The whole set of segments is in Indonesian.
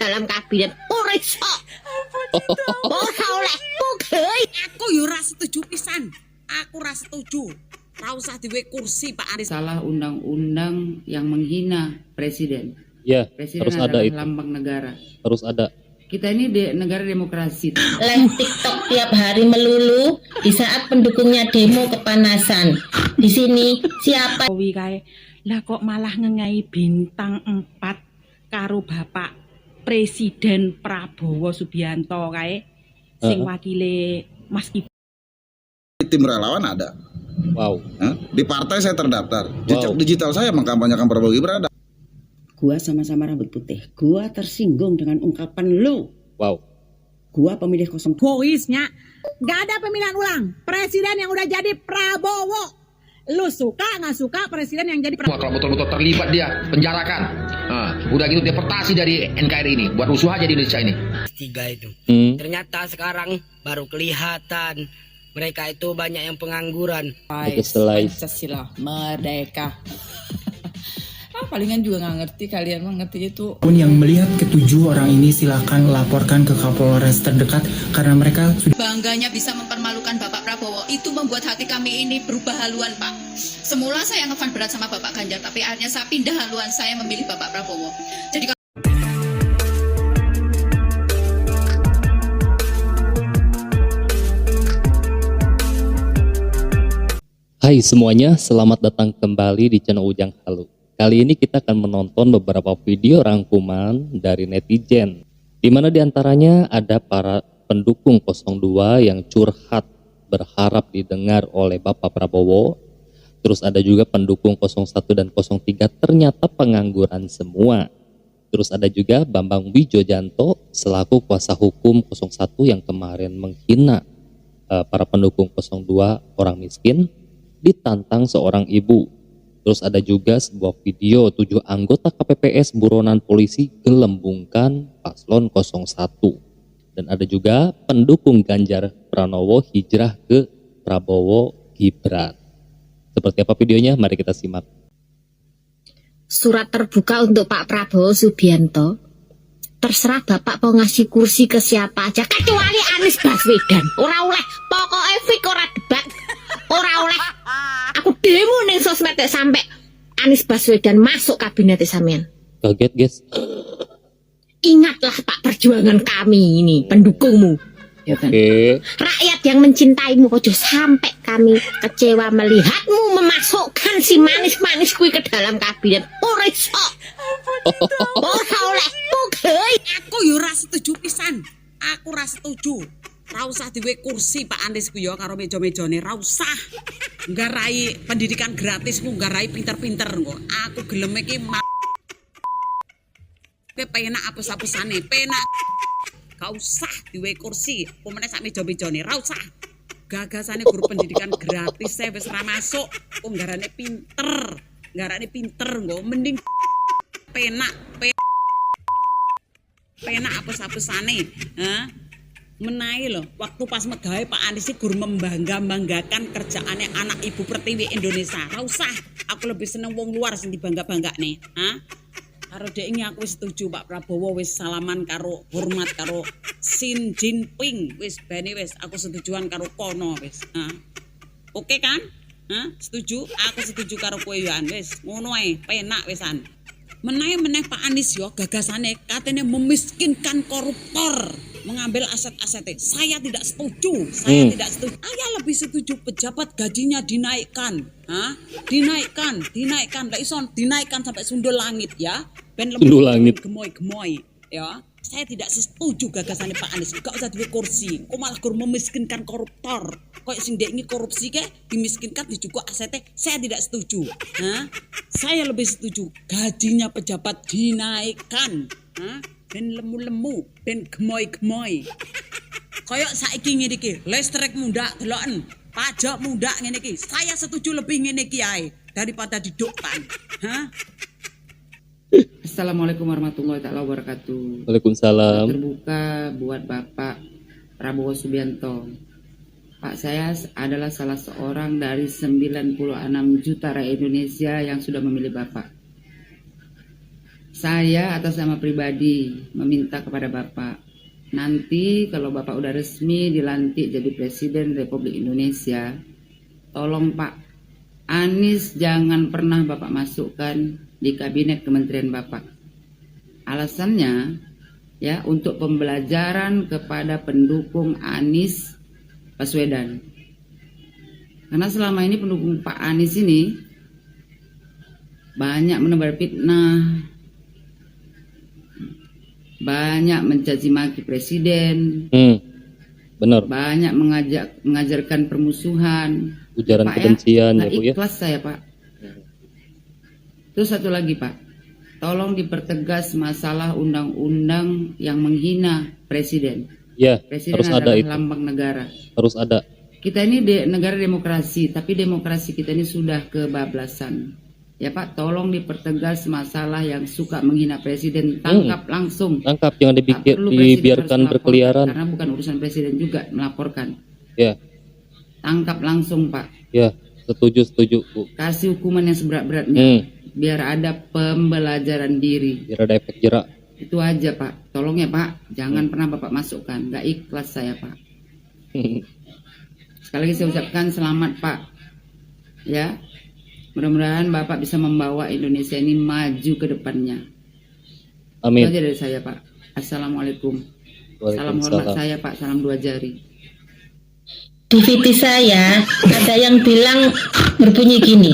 dalam kabinet. Ora iso. Ora oleh pugih. Aku yo ora setuju pisan. Aku ora setuju. Ora usah diwe kursi Pak Anies. Salah undang-undang yang menghina presiden. Ya, Presiden harus ada adalah itu. lambang negara. Harus ada. Kita ini negara demokrasi. Live TikTok tiap hari melulu di saat pendukungnya demo kepanasan. Di sini siapa Jokowi kae lah kok malah ngengai bintang 4 karo Bapak Presiden Prabowo Subianto kae sing wakile Mas Ibu. Tim relawan ada. Wow. Di partai saya terdaftar. Jejak Wow. digital saya mengkampanyekan Prabowo Gibran ada. Gua sama-sama rambut putih. Gua tersinggung dengan ungkapan lu. Wow. Gua pemilih 0. Boisnya nggak ada pemilihan ulang. Presiden yang udah jadi Prabowo. Lu suka nggak suka presiden yang jadi Prabowo? Kalau betul-betul terlibat dia penjarakan. Udah gitu deportasi dari NKRI ini buat rusuh aja di Indonesia ini. 3 itu. Ternyata sekarang baru kelihatan mereka itu banyak yang pengangguran. Pancasila merdeka. Palingan juga nggak ngerti, kalian mah ngerti itu. Pun yang melihat ketujuh orang ini silakan laporkan ke Kapolres terdekat karena mereka sudah Bangganya bisa mempermalukan Bapak Prabowo itu membuat hati kami ini berubah haluan, Pak. Semula saya ngefan berat sama Bapak Ganjar, tapi akhirnya saya pindah haluan, saya memilih Bapak Prabowo. Jadi Hai semuanya, selamat datang kembali di channel Ujang Halu. Kali ini kita akan menonton beberapa video rangkuman dari netizen, di mana diantaranya ada para pendukung 02 yang curhat berharap didengar oleh Bapak Prabowo. Terus ada juga pendukung 01 dan 03 ternyata pengangguran semua. Terus ada juga Bambang Wijojanto selaku kuasa hukum 01 yang kemarin menghina para pendukung 02 orang miskin, ditantang seorang ibu. Terus ada juga sebuah video 7 anggota KPPS buronan polisi gelembungkan paslon 01. Dan ada juga pendukung Ganjar Pranowo hijrah ke Prabowo Gibran. Seperti apa videonya? Mari kita simak. surat terbuka untuk Pak Prabowo Subianto? Terserah Bapak mau ngasih kursi ke siapa aja kecuali Anies Baswedan. Ora oleh, pokoknya fik ora debat. Ora oleh. Aku demo ning sosmed sampai Anies Baswedan masuk kabinet sampean. Kaget guys. Ingatlah Pak, perjuangan kami ini pendukungmu. Oke. Rakyat yang mencintaimu, ojo sampai kami kecewa melihatmu memasukkan si manis-manis kui ke dalam kabinet. Ora iso. Ora oleh pugih. Aku yo ora setuju pisan. Aku ora setuju. Ra usah diwe kursi Pak Anies ku yo karo meja-mejane, ra usah. Nggarai pendidikan gratis ku, nggarai pinter-pinter kok. Aku gelem iki penak apus-apusane, penak. Gak usah diwe kursi, pemene sak meja-mejane, ra usah. Gagasane guru pendidikan gratis saya wis ra masuk. Kok nggarane pinter. Nggarane pinter kok, mending penak apus-apusane. Menaik loh, waktu pas megawe Pak Anies sih guru membanggakan kerjaannya anak ibu pertiwi Indonesia. Ra usah, aku lebih seneng wong luar sing dibangga-bangga nih. Karo dek ini aku wis setuju Pak Prabowo wis salaman karo hormat karo Xi Jinping wis bene wis aku setujuan karo kono wis. Oke kan? Setuju? Aku setuju karo kowe yo wis ngono ae, penak wisan. Meneh Pak Anies yo gagasane katanya memiskinkan koruptor, mengambil aset-asetnya. Saya tidak setuju. Tidak setuju. Saya lebih setuju pejabat gajinya dinaikkan. Dinaikkan. Lah ison dinaikkan sampai sundul langit ya. Ben Sundul langit. Gemoy ya. Saya tidak setuju gagasannya Pak Anies. Gak usah duwe kursi. Kok malah kur memiskinkan koruptor. Kok sing dek ini korupsi ke dimiskinkan dicukup asetnya. Saya tidak setuju. Saya lebih setuju gajinya pejabat dinaikkan. Ben lemu-lemu, ben gemoy-gemoy. Kayak saiki ngene iki, listrik mundak deloken, pajak mundak ngene iki. Saya setuju lebih ngene iki ae daripada didukkan. Assalamualaikum warahmatullahi wabarakatuh. Waalaikumsalam. Terbuka buat Bapak Prabowo Subianto. Pak, saya adalah salah seorang dari 96 juta rakyat Indonesia yang sudah memilih Bapak. Saya atas nama pribadi meminta kepada Bapak, nanti kalau Bapak udah resmi dilantik jadi Presiden Republik Indonesia, tolong Pak, Anies jangan pernah Bapak masukkan di kabinet kementerian Bapak. Alasannya ya untuk pembelajaran kepada pendukung Anies Baswedan. Karena selama ini pendukung Pak Anies ini banyak menebar fitnah, banyak mencaci maki presiden, benar. Banyak mengajarkan permusuhan, ujaran Pak, kebencian ya, ya Bu ya. ikhlas saya Pak. Terus satu lagi Pak, tolong dipertegas masalah undang-undang yang menghina presiden. Ya, Presiden harus ada adalah itu. lambang negara. Harus ada. Kita ini negara demokrasi, tapi demokrasi kita ini sudah kebablasan. Ya Pak, tolong dipertegas masalah yang suka menghina presiden, tangkap langsung. Tangkap, jangan Tak perlu presiden dibiarkan harus melaporkan, berkeliaran. karena bukan urusan presiden juga melaporkan. Ya, Tangkap langsung Pak. ya, setuju Bu. Kasih hukuman yang seberat-beratnya, biar ada pembelajaran diri. Biar ada efek jerak. Itu aja Pak. Tolong ya Pak, jangan pernah Bapak masukkan. Gak ikhlas saya Pak. Sekali lagi saya ucapkan selamat Pak. Ya, mudah-mudahan Bapak bisa membawa Indonesia ini maju ke depannya. Amin. Itu aja dari saya Pak. Assalamualaikum. Salam Waalaikumsalam. hormat saya Pak, salam 2 jari. Di VT saya ada yang bilang berbunyi gini,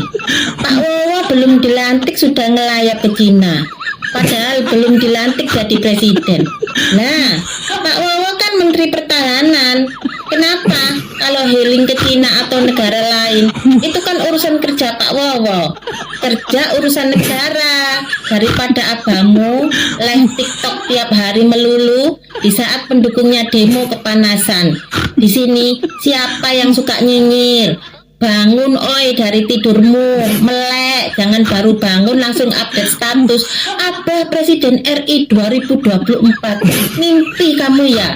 Pak Wowo belum dilantik sudah ngelayap ke Cina, padahal belum dilantik jadi presiden. Nah, Pak Wowo kan Menteri Pertahanan, kenapa kalau healing ke Cina atau negara lain itu kan urusan kerja Pak Wowo, kerja urusan negara, daripada abamu live TikTok tiap hari melulu di saat pendukungnya demo kepanasan. Di sini siapa yang suka nyinyir? Bangun oi dari tidurmu, melek, jangan baru bangun langsung update status. Abah Presiden RI 2024. Mimpi kamu ya.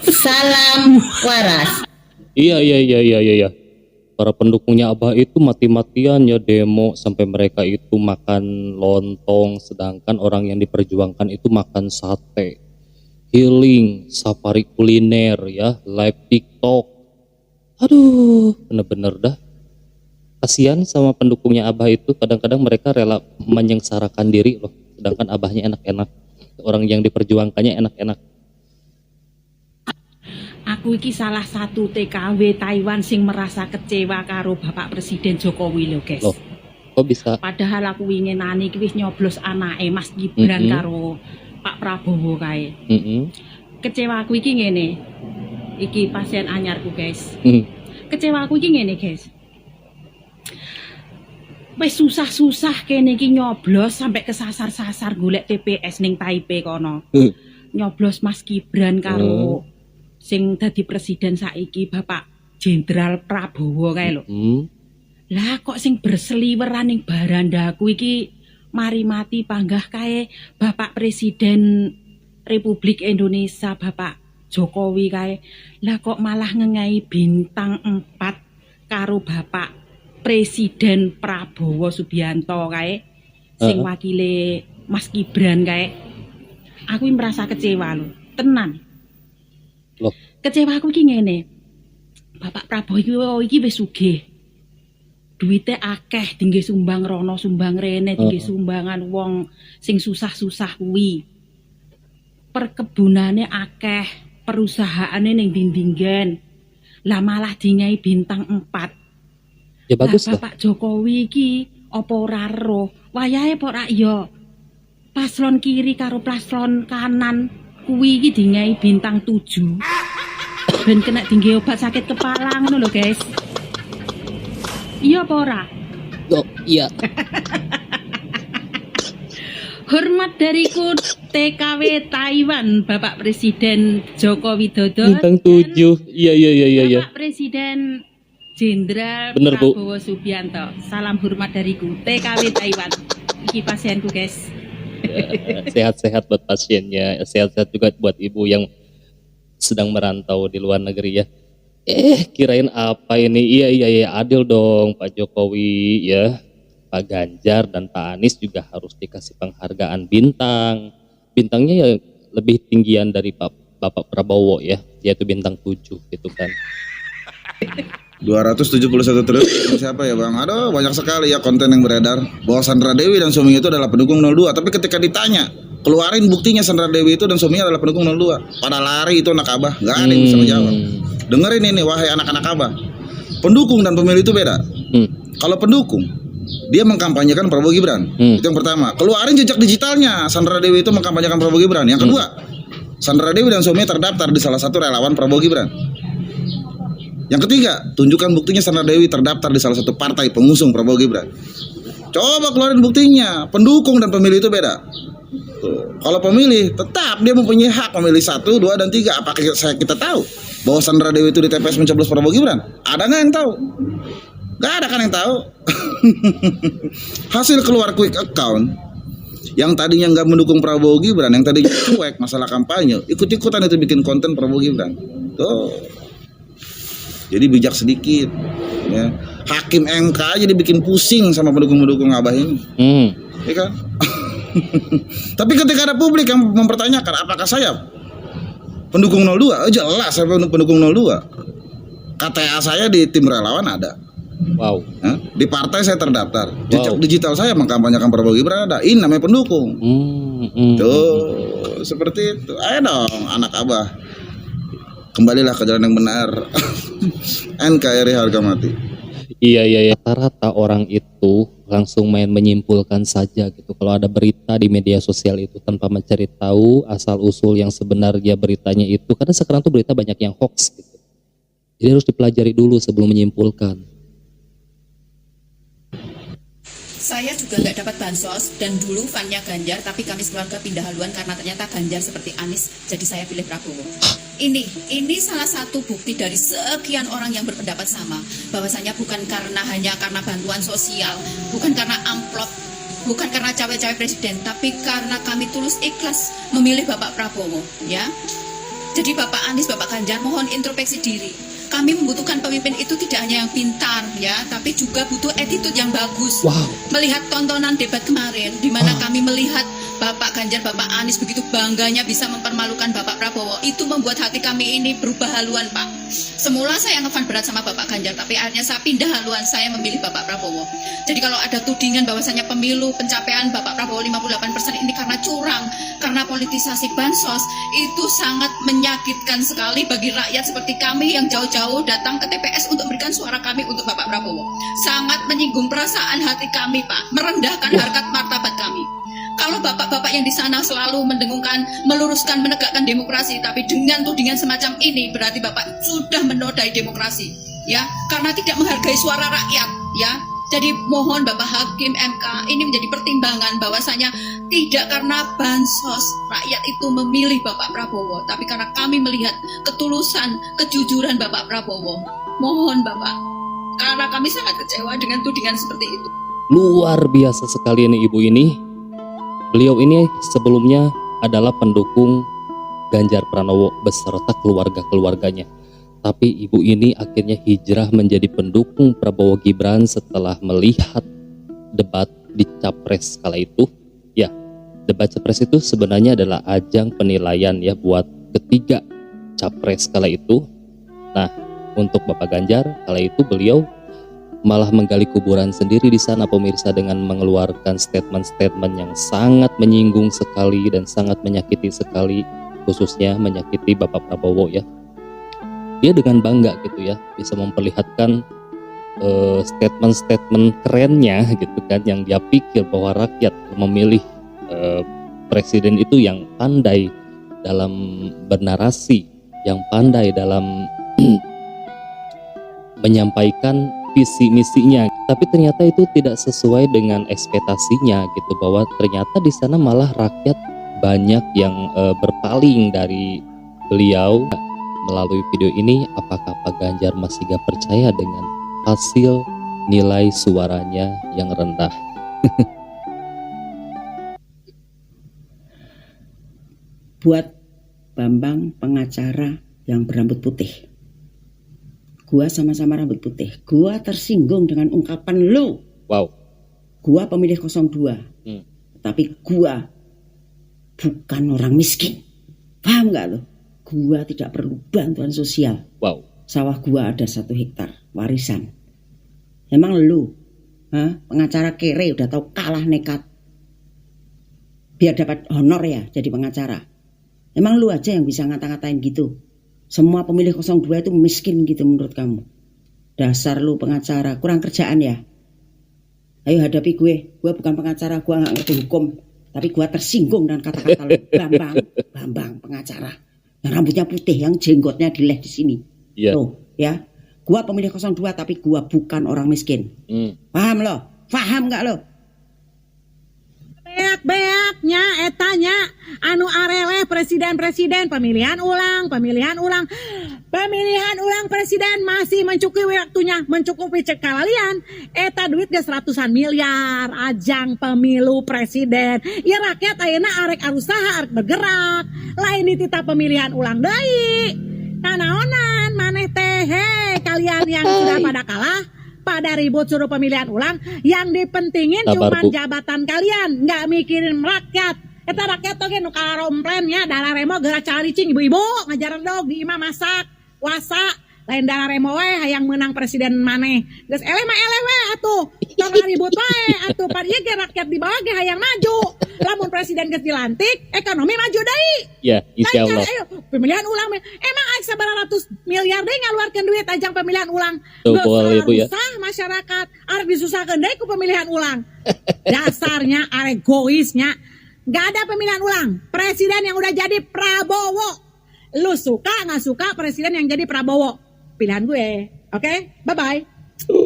Salam waras. Iya. Para pendukungnya Abah itu mati-matian ya demo sampai mereka itu makan lontong, sedangkan orang yang diperjuangkan itu makan sate. Healing, safari kuliner ya, live TikTok. Aduh, bener-bener dah. Kasihan sama pendukungnya Abah itu, kadang-kadang mereka rela menyengsarakan diri loh, sedangkan Abahnya enak-enak. Orang yang diperjuangkannya enak-enak. Aku iki salah satu TKW Taiwan sing merasa kecewa karo Bapak Presiden Jokowi lho, guys. Loh, kok bisa? Padahal aku ingin nani iki wis nyoblos anake Mas Gibran karo Pak Prabowo kae. Kecewa aku iki ngene. Iki pasien anyarku, guys. Kecewa aku iki ngene, guys. Wis susah-susah kene iki nyoblos sampai kesasar-sasar golek TPS ning Taipei kono. Nyoblos Mas Gibran karo sing dadi presiden saiki Bapak Jenderal Prabowo kae lho. Lah kok sing berseliweran ning barandaku iki mari mati panggah kae Bapak Presiden Republik Indonesia Bapak Jokowi kae. Lah kok malah ngengai bintang 4 karo Bapak Presiden Prabowo Subianto kae sing wakile Mas Gibran kae. Aku merasa kecewa lho, tenan. Loh. Kecewa aku iki ngene. Bapak Prabowo iki wis sugih. Duite akeh, tinggi sumbang rono, sumbang rene, tinggi sumbangan wong sing susah-susah kuwi. Perkebunane akeh, perusahaane ning dindinggen. Lah malah dingai bintang 4. Ya bagus lah. Bapak Jokowi iki apa ora roh? Wayahe apa ora ya? Paslon kiri karo paslon kanan kuwi iki dingai bintang 7. Ben kena tinggi obat sakit kepala ngono lho, guys. Iya apa ora? Oh, iya. Hormat dariku TKW Taiwan Bapak Presiden Joko Widodo. Bintang 7. Iya. Bapak Presiden Jenderal Bener, Bu. Prabowo Subianto. Salam hormat dariku TKW Taiwan. Iki pasienku, guys. Sehat-sehat buat pasiennya, sehat-sehat juga buat ibu yang sedang merantau di luar negeri ya. Kirain apa ini? Iya, adil dong Pak Jokowi ya. Pak Ganjar dan Pak Anies juga harus dikasih penghargaan bintang. Bintangnya ya lebih tinggian dari Bapak Prabowo ya, yaitu bintang 7 gitu kan. 271 triliun siapa ya bang? Aduh banyak sekali ya konten yang beredar bahwa Sandra Dewi dan suaminya itu adalah pendukung 02. Tapi ketika ditanya, keluarin buktinya Sandra Dewi itu dan suaminya adalah pendukung 02. Pada lari itu anak abah, nggak ada yang bisa menjawab. Dengerin ini wahai anak-anak abah, pendukung dan pemilih itu beda. Kalau pendukung, dia mengkampanyekan Prabowo Gibran. Itu yang pertama. Keluarin jejak digitalnya. Sandra Dewi itu mengkampanyekan Prabowo Gibran. Yang kedua, Sandra Dewi dan suaminya terdaftar di salah satu relawan Prabowo Gibran. Yang ketiga, tunjukkan buktinya Sandra Dewi terdaftar di salah satu partai pengusung Prabowo Gibran. Coba keluarin buktinya. Pendukung dan pemilih itu beda. Tuh. Kalau pemilih, tetap dia mempunyai hak memilih 1, 2, dan 3. Apakah kita tahu bahwa Sandra Dewi itu di TPS mencoblos Prabowo Gibran? Ada nggak yang tahu? Nggak ada kan yang tahu. Hasil keluar quick account yang tadinya nggak mendukung Prabowo Gibran, yang tadinya cuek masalah kampanye, ikut-ikutan itu bikin konten Prabowo Gibran. Tuh. Jadi bijak sedikit. Ya. Hakim MK aja dibikin pusing sama pendukung-pendukung abah ini. Ya kan? Tapi ketika ada publik yang mempertanyakan apakah saya pendukung 02, jelas saya pendukung 02. KTA saya di tim relawan ada. Wow. Di partai saya terdaftar. Jejak digital saya mengkampanyekan Prabowo Gibran ada. Ini namanya pendukung. Tuh, seperti itu. Ayo dong anak abah. Kembalilah ke jalan yang benar. NKRI harga mati. Iya. Rata-rata orang itu langsung main menyimpulkan saja gitu. Kalau ada berita di media sosial itu tanpa mencari tahu asal usul yang sebenarnya beritanya itu. Karena sekarang tuh berita banyak yang hoax gitu. Jadi harus dipelajari dulu sebelum menyimpulkan. Saya juga nggak dapat bansos dan dulu fannya Ganjar, tapi kami sekeluarga pindah haluan karena ternyata Ganjar seperti Anies, jadi saya pilih Prabowo. Ini salah satu bukti dari sekian orang yang berpendapat sama, bahwasanya bukan hanya karena bantuan sosial, bukan karena amplop, bukan karena cawe-cawe presiden, tapi karena kami tulus ikhlas memilih Bapak Prabowo, ya. Jadi Bapak Anies, Bapak Ganjar, mohon introspeksi diri. Kami membutuhkan pemimpin itu tidak hanya yang pintar ya, tapi juga butuh attitude yang bagus. Melihat tontonan debat kemarin, di mana kami melihat Bapak Ganjar, Bapak Anies begitu bangganya bisa mempermalukan Bapak Prabowo, itu membuat hati kami ini berubah haluan, Pak. Semula saya ngefan berat sama Bapak Ganjar, tapi akhirnya saya pindah haluan, saya memilih Bapak Prabowo. Jadi kalau ada tudingan bahwasanya pemilu pencapaian Bapak Prabowo 58% ini karena curang, karena politisasi bansos, itu sangat menyakitkan sekali bagi rakyat seperti kami yang jauh-jauh datang ke TPS untuk memberikan suara kami untuk Bapak Prabowo. Sangat menyinggung perasaan hati kami, Pak, merendahkan harkat martabat kami. Kalau bapak-bapak yang di sana selalu mendengungkan, meluruskan, menegakkan demokrasi, tapi dengan tudingan semacam ini berarti bapak sudah menodai demokrasi, ya, karena tidak menghargai suara rakyat, ya. Jadi mohon Bapak Hakim MK ini menjadi pertimbangan bahwasanya tidak karena bansos rakyat itu memilih Bapak Prabowo, tapi karena kami melihat ketulusan, kejujuran Bapak Prabowo. Mohon Bapak, karena kami sangat kecewa dengan tudingan seperti itu. Luar biasa sekali ini ibu ini. Beliau ini sebelumnya adalah pendukung Ganjar Pranowo beserta keluarga-keluarganya. Tapi ibu ini akhirnya hijrah menjadi pendukung Prabowo Gibran setelah melihat debat di Capres kala itu. Ya, debat Capres itu sebenarnya adalah ajang penilaian ya buat ketiga Capres kala itu. Nah, untuk Bapak Ganjar kala itu beliau malah menggali kuburan sendiri di sana pemirsa, dengan mengeluarkan statement-statement yang sangat menyinggung sekali dan sangat menyakiti sekali, khususnya menyakiti Bapak Prabowo ya. Dia dengan bangga gitu ya bisa memperlihatkan statement-statement kerennya gitu kan, yang dia pikir bahwa rakyat memilih presiden itu yang pandai dalam bernarasi, yang pandai dalam menyampaikan visi misinya, tapi ternyata itu tidak sesuai dengan ekspektasinya gitu, bahwa ternyata di sana malah rakyat banyak yang berpaling dari beliau. Melalui video ini, apakah Pak Ganjar masih gak percaya dengan hasil nilai suaranya yang rendah? Buat Bambang pengacara yang berambut putih, gua sama-sama rambut putih, gua tersinggung dengan ungkapan lu. Wow. Gua pemilih 02. Tapi gua bukan orang miskin. Paham nggak lo? Gua tidak perlu bantuan sosial. Wow. Sawah gua ada 1 hektar warisan. Emang lu, pengacara kere udah tahu kalah nekat. Biar dapat honor ya jadi pengacara. Emang lu aja yang bisa ngata-ngatain gitu. Semua pemilih 02 itu miskin gitu menurut kamu. Dasar lu pengacara, kurang kerjaan ya. Ayo hadapi gue bukan pengacara, gue gak ngerti hukum. Tapi gue tersinggung dengan kata-kata lu. Bambang pengacara. Yang rambutnya putih, yang jenggotnya dileh di sini. Iya. Tuh ya, gue pemilih 02 tapi gue bukan orang miskin. Paham lo? Paham gak lo? Beak-beaknya etanya anu areleh presiden pemilihan ulang presiden masih mencukupi waktunya, mencukupi cek kalian eta duit ge 100-an miliar ajang pemilu presiden ya rakyat ayeuna arek arusaha arek bergerak lain ditita pemilihan ulang deui kanaonan maneh teh kalian yang sudah pada kalah pada ribut suruh pemilihan ulang yang dipentingin cuma jabatan kalian nggak mikirin rakyat. Eta rakyat oge nu karomplennya darah remo geura calicing ibu-ibu ngajaran dog di imah masak puasa lain darah remo we hayang menang presiden maneh geus eleh mah eleh we atuh tong ribut wae atuh padieu ge rakyat di bawah ge hayang maju lamun presiden geus dilantik ekonomi maju deui ya insyaallah ayo pemilihan ulang emang aya sabaratus miliar deui ngaluarkeun duit ajang pemilihan ulang boleh Bu ya masyarakat arek disusahkeun deui ku pemilihan ulang dasarnya arek goisnya. Gak ada pemilihan ulang. Presiden yang udah jadi Prabowo. Lu suka gak suka presiden yang jadi Prabowo? Pilihan gue. Oke? Bye-bye.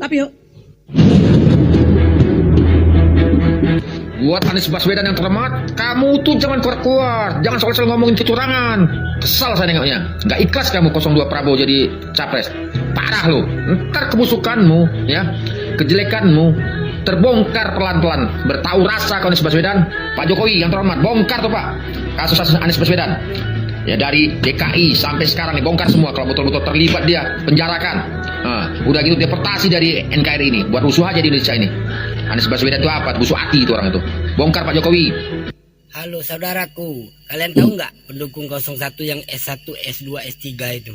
Tapi yuk. Buat Anies Baswedan yang terhormat, kamu tuh jangan keluar-keluar. Jangan soal-soal ngomongin kecurangan. Kesal saya nengoknya. Gak ikhlas kamu 02 Prabowo jadi capres. Parah lu. Ntar kebusukanmu, ya, kejelekanmu terbongkar pelan-pelan. Bertahu rasa Anies Baswedan. Pak Jokowi yang terhormat, bongkar tuh Pak kasus Anies Baswedan. Ya dari DKI sampai sekarang nih bongkar semua kalau betul-betul terlibat dia penjarakan. Udah gitu deportasi dari NKRI ini buat rusuh aja di Indonesia ini. Anies Baswedan itu apa? Busuk hati itu orang itu. Bongkar Pak Jokowi. Halo saudaraku, kalian tahu nggak pendukung 01 yang S1, S2, S3 itu?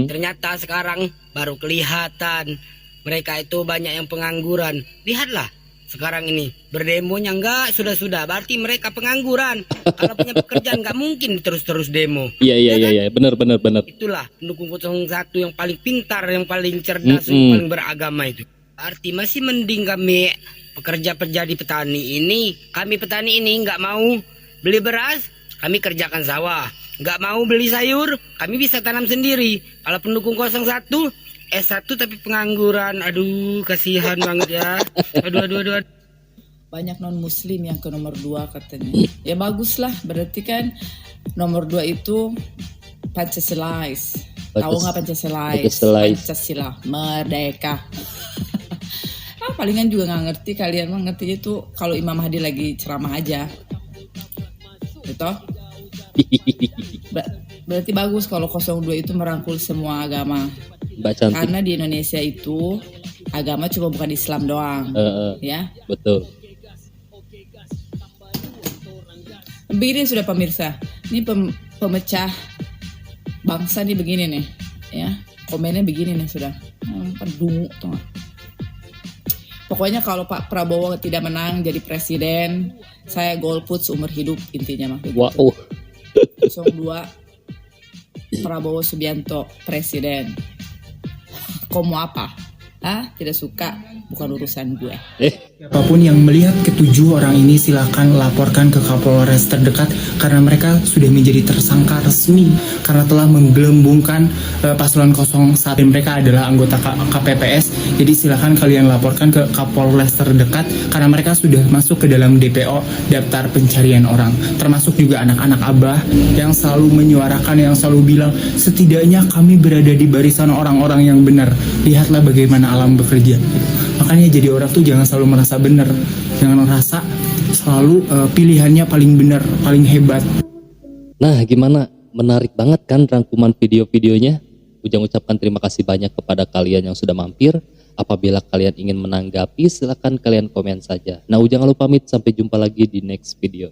Ternyata sekarang baru kelihatan mereka itu banyak yang pengangguran. Lihatlah sekarang ini berdemonya enggak sudah berarti mereka pengangguran. Kalau punya pekerjaan nggak mungkin terus demo. Iya benar. Itulah pendukung 01 yang paling pintar, yang paling cerdas, yang paling beragama itu. Arti masih mending kami pekerja di petani ini. Kami petani ini nggak mau beli beras, kami kerjakan sawah. Nggak mau beli sayur, kami bisa tanam sendiri. Kalau pendukung 01 S1 tapi pengangguran, aduh kasihan banget ya. Aduh. Banyak non muslim yang ke nomor 2 katanya. Ya baguslah, berarti kan nomor 2 itu Pancasilais. Tahu nggak Pancasilais? Pancasila, merdeka. Palingan juga nggak ngerti, kalian mah ngertinya itu kalau Imam Mahdi lagi ceramah aja. Gitu. Berarti bagus kalau 02 itu merangkul semua agama. Karena di Indonesia itu agama cuma bukan Islam doang, ya. Betul. Begini sudah pemirsa, ini pemecah bangsa nih begini nih, ya. Komennya begini nih sudah, pedungu tuh. Pokoknya kalau Pak Prabowo tidak menang jadi presiden, saya golput seumur hidup intinya mah. Wow. 02 Prabowo Subianto presiden. Kau mau apa? Tidak suka, bukan urusan gue. Apapun yang melihat ketujuh orang ini silakan laporkan ke Kapolres terdekat karena mereka sudah menjadi tersangka resmi karena telah menggelembungkan paslon 01 dan mereka adalah anggota KPPS. Jadi silakan kalian laporkan ke Kapolres terdekat karena mereka sudah masuk ke dalam DPO daftar pencarian orang. Termasuk juga anak-anak Abah yang selalu menyuarakan, yang selalu bilang setidaknya kami berada di barisan orang-orang yang benar. Lihatlah bagaimana alam bekerja. Makanya jadi orang tuh jangan selalu merasa benar, jangan merasa selalu pilihannya paling benar, paling hebat. Nah, gimana? Menarik banget kan rangkuman video-videonya? Ujang ucapkan terima kasih banyak kepada kalian yang sudah mampir. Apabila kalian ingin menanggapi, silahkan kalian komen saja. Nah, Ujang Halu pamit, sampai jumpa lagi di next video.